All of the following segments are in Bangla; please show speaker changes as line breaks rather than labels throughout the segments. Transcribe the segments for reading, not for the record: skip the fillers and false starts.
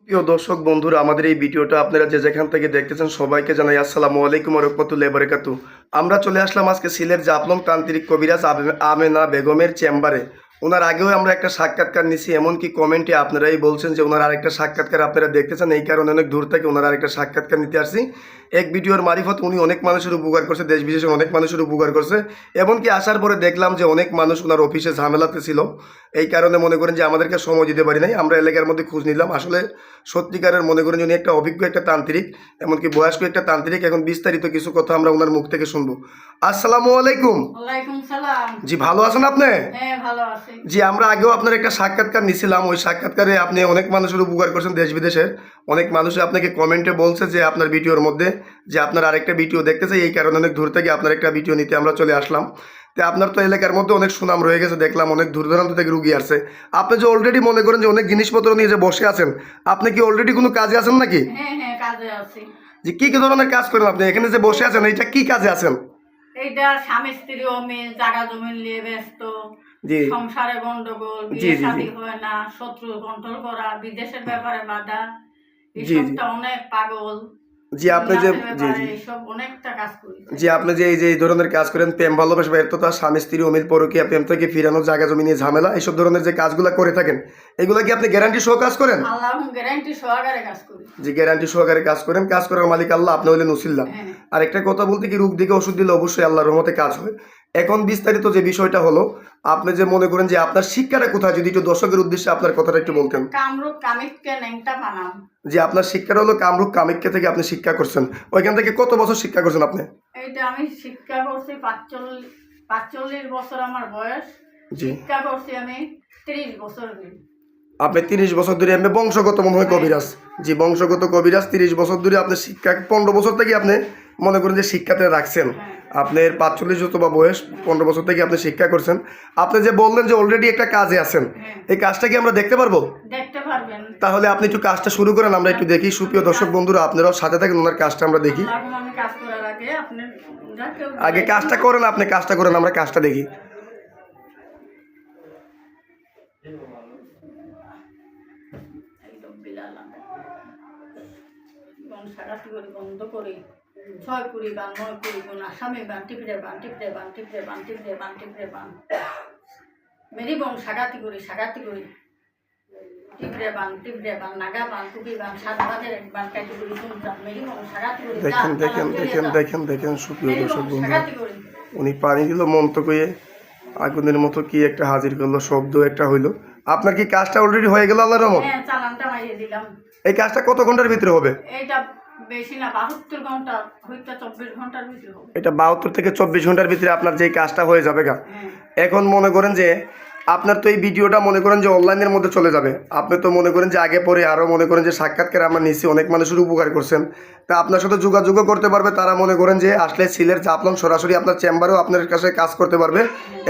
প্রিয় দর্শক বন্ধুরা, আমাদের এই ভিডিওটা আপনারা যে যেখান থেকে দেখতেছেন সবাইকে জানাই আসসালামু আলাইকুম ওয়া রাহমাতুল্লাহি ওয়া বারাকাতুহু। আমরা চলে আসলাম আজকে সিলেট জাফলং তান্ত্রিক কবিরাজ আমেনা বেগমের চেম্বারে। ওনার আগেও আমরা একটা সাক্ষাৎকার নিছি, এমনকি কমেন্টে আপনারাই বলছেন যে ওনার আরেকটা সাক্ষাৎকার আপনারা দেখতেছেন, এই কারণে অনেক দূর থেকে ওনার আরেকটা সাক্ষাৎকার নিতে আসছি। এক ভিডিওর মারিফত উনি অনেক মানুষের উপকার করছে, দেশ বিদেশের অনেক মানুষের উপকার করছে। এমনকি আসার পরে দেখলাম যে অনেক মানুষ ওনার অফিসে ঝামেলাতে ছিল, এই কারণে মনে করেন যে আমাদেরকে সময় দিতে পারি নাই। আমরা এলাকার মধ্যে খোঁজ নিলাম, আসলে সত্যিকারের মনে করেন উনি একটা অভিজ্ঞ একটা তান্ত্রিক, এমনকি বয়স্ক একটা তান্ত্রিক। এখন বিস্তারিত কিছু কথা আমরা ওনার মুখ থেকে শুনবো। আসসালামু আলাইকুম।
ওয়ালাইকুম সালাম।
জি, ভালো আছেন আপনি?
হ্যাঁ, ভালো আছি।
জি, আমরা আগেও আপনার একটা সাক্ষাৎকার নিছিলাম। ওই সাক্ষাৎকারে আপনি অনেক মানুষের উপকার করছেন, দেশ বিদেশের অনেক মানুষ আপনাকে কমেন্টে বলছে যে আপনার ভিডিওর মধ্যে যে আপনার আরেকটা ভিডিও দেখতেছে, এই কারণে অনেক দূর থেকে আপনার একটা ভিডিও নিতে আমরা চলে আসলাম। তো আপনার তো এলাকার মধ্যে অনেক সুনাম রয়ে গেছে, দেখলাম অনেক দূর দূরান্ত থেকে রুগী আসছে। আপনি যে অলরেডি মনে করেন যে অনেক জিনিসপত্র নিয়ে যে বসে আছেন, আপনি কি অলরেডি কোনো কাজে আছেন নাকি?
হ্যাঁ হ্যাঁ, কাজে আছি।
যে কি কি ধরনের কাজ করেন আপনি? এখানে যে বসে আছেন, এইটা কি কাজে আছেন?
এইটা স্বামী স্ত্রী অমিল, জায়গা জমি নিয়ে ব্যস্ত,
জি
সংসারে গন্ডগোল,
জি
বিয়ে
জি জি
শাদী হয় না, শত্রু কন্ট্রোল করা, বিদেশের ব্যাপারে বাধা,
জি জি
এইসবটা অনেক পাগল।
জি আপনি যে
দুনিয়াতে
জি
ব্যাপারে
জি
এইসব অনেকটা কাজ করি।
জি আপনি যে এই ধরনের কাজ করেন, প্রেম ভালোবাসা ব্যর্থতা, স্বামী স্ত্রী অমিল, পরকীয়া, প্রেম থেকে ফিরানো, জায়গা জমি নিয়ে ঝামেলা, এইসব ধরনের যে কাজগুলো করে থাকেন, এগুলো কি আপনি গ্যারান্টি সহ কাজ করেন?
আল্লাহ গ্যারান্টি সহকারে কাজ করি।
যে গ্যারান্টি সহকারে কাজ করেন, কাজ করার মালিক আল্লাহ, আপনি হইলেন উসিল্লা।
হ্যাঁ
আর একটা কথা বলতে কি, রোগ দিকে ওষুধ দিলে অবশ্যই আল্লাহর রহমতে কাজ হয়। এখন বিস্তারিত যে বিষয়টা হলো, আপনি যে মনে করেন যে আপনার শিক্ষাটা কোথায়, যদি একটু দর্শকের উদ্দেশ্যে আপনার কথাটা একটু বলতেন।
কামরূপ কামিককে ন্যাংটা বানাম।
যে আপনার শিক্ষাটা হলো কামরূপ কামাখ্যা থেকে আপনি শিক্ষা করছেন, ওইখান থেকে কত বছর শিক্ষা করছেন আপনি?
এইটা আমি শিক্ষা করছি 45 বছর আমার বয়স।
জি,
শিক্ষা করছি আমি 30 বছর ধরে।
আপনি 30 বছর ধরে, আপনি বংশগত মনে হয় কবিরাজ। জি, বংশগত কবিরাজ। 30 বছর ধরে আপনি শিক্ষা, 15 বছর থেকে আপনি মনে করেন যে শিক্ষাতে রাখছেন।
হ্যাঁ
আপনার 45 যত বা বয়স, 15 বছর থেকে আপনি শিক্ষা করছেন। আপনি যে বললেন যে অলরেডি একটা কাজে আছেন,
হ্যাঁ,
এই কাজটা কি আমরা দেখতে পারবো?
দেখতে পারবেন।
তাহলে আপনি একটু কাজটা শুরু করেন, আমরা একটু দেখি। সুপ্রিয় দর্শক বন্ধুরা, আপনারাও সাথে থাকেন, ওনার কাজটা আমরা দেখি।
এখন আমি কাজ করার আগে আপনি
আগে কাজটা করেন, আপনি কাজটা করেন, আমরা কাজটা দেখি।
বন্ধ করি, 6 কুড়ি বান, 9 কুড়ি গুণ, আসামি বান, টিপড়ে বান, টিপড়ে বান, টিপড়ে বান, টিপড়ে বান, টিপড়ে বান, মেরি বং সাগাতি করি, সাগাতি করি, টিপড়ে বান, টিপড়ে বান, নাগা বান, কুপি বান, 7 বাজের এক বান, কাটি করি, শুনতাম মেরি বং সাগাতি করি।
দেখেন দেখেন দেখেন দেখেন দেখেন সুপ্রিয়
মেরি
দর্শক
বং
বন্ধুরা,
সাগাতি করি।
উনি পানি দিল মন্ত্র কয়ে, আগুনের মতো কি একটা হাজির করলো, শব্দ একটা হইলো। আপনার কি কাজটা অলরেডি হয়ে গেল আল্লাহর রহমত?
হ্যাঁ, চালানটা মারিয়ে দিলাম।
এই কাজটা কত ঘন্টার ভিতরে হবে?
এইটা বেশি না, 72 ঘন্টা হইতে 24 ঘন্টার ভিতরে হবে।
এটা 72 থেকে 24 ঘন্টার ভিতরে আপনার যে কাজটা হয়ে যাবে গা।
হ্যাঁ
এখন মনে করেন যে আপনার তো এই ভিডিওটা মনে করেন যে অনলাইনের মধ্যে চলে যাবে। আপনি তো মনে করেন যে আগে পরে আরও মনে করেন যে সাক্ষাৎকার আমরা নিচ্ছি, অনেক মানুষের উপকার করছেন। তা আপনার সাথে যোগাযোগও করতে পারবে তারা, মনে করেন যে আসলে সিলেট জাফলং সরাসরি আপনার চেম্বারেও আপনার কাছে কাজ করতে পারবে,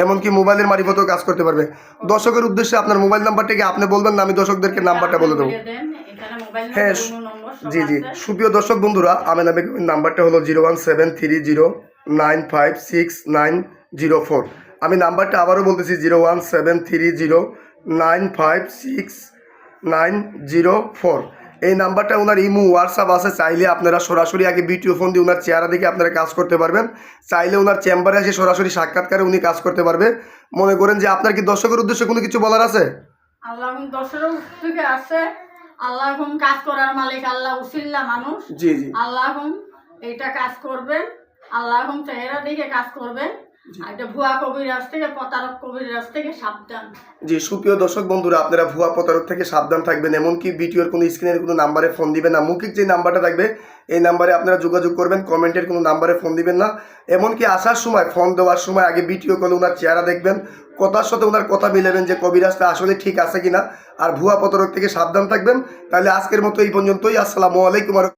এমনকি মোবাইলের মারিফতেও কাজ করতে পারবে। দর্শকের উদ্দেশ্যে আপনার মোবাইল নাম্বারটাকে আপনি বলবেন না, আমি দর্শকদেরকে নাম্বারটা বলে দেবো।
এখানে মোবাইল
হ্যাঁ
নম্বর সব
জি জি
আছে।
সুপ্রিয় দর্শক বন্ধুরা, আমেনা বেগমের নাম্বারটা হলো 01730956904। আমি নাম্বারটা আবারও বলতেছি, 01730956904। এই নাম্বারটা ওনার ইমো হোয়াটসঅ্যাপ আছে, চাইলে আপনারা সরাসরি আগে ভিডিও ফোন দিয়ে ওনার চেহারা দেখে আপনারা কাজ করতে পারবেন। চাইলে ওনার চেম্বারে এসে সরাসরি সাক্ষাৎকারে উনি কাজ করতে পারবে। মনে করেন যে আপনার কি দর্শকের উদ্দেশ্যে কোনো কিছু বলার আছে?
আল্লাহ দর্শকের থেকে আছে, আল্লাহ এখন কাজ করার মালিক, আল্লাহ উসিল্লা মানুষ।
জি জি
আল্লাহ এখন এইটা কাজ করবেন, আল্লাহ এখন চেহারা দিকে কাজ করবেন। আর এটা ভুয়া কবিরাজ থেকে, প্রতারক কবিরাজ থেকে সাবধান।
জি সুপ্রিয় দর্শক বন্ধুরা, আপনারা ভুয়া প্রতারক থেকে সাবধান থাকবেন। এমনকি ভিডিওর কোনো স্ক্রিনের কোনো নাম্বারে ফোন দিবেন না, মৌখিক যে নাম্বারটা থাকবে এই নাম্বারে আপনারা যোগাযোগ করবেন, কমেন্টের কোনো নাম্বারে ফোন দিবেন না। এমনকি আসার সময়, ফোন দেওয়ার সময় আগে ভিডিও কলে ওনার চেহারা দেখবেন, কথার সাথে ওনার কথা মিলাবেন যে কবিরাজটা আসলে ঠিক আছে কিনা। আর ভুয়া প্রতারক থেকে সাবধান থাকবেন। তাহলে আজকের মতো এই পর্যন্তই। আসসালামু আলাইকুম।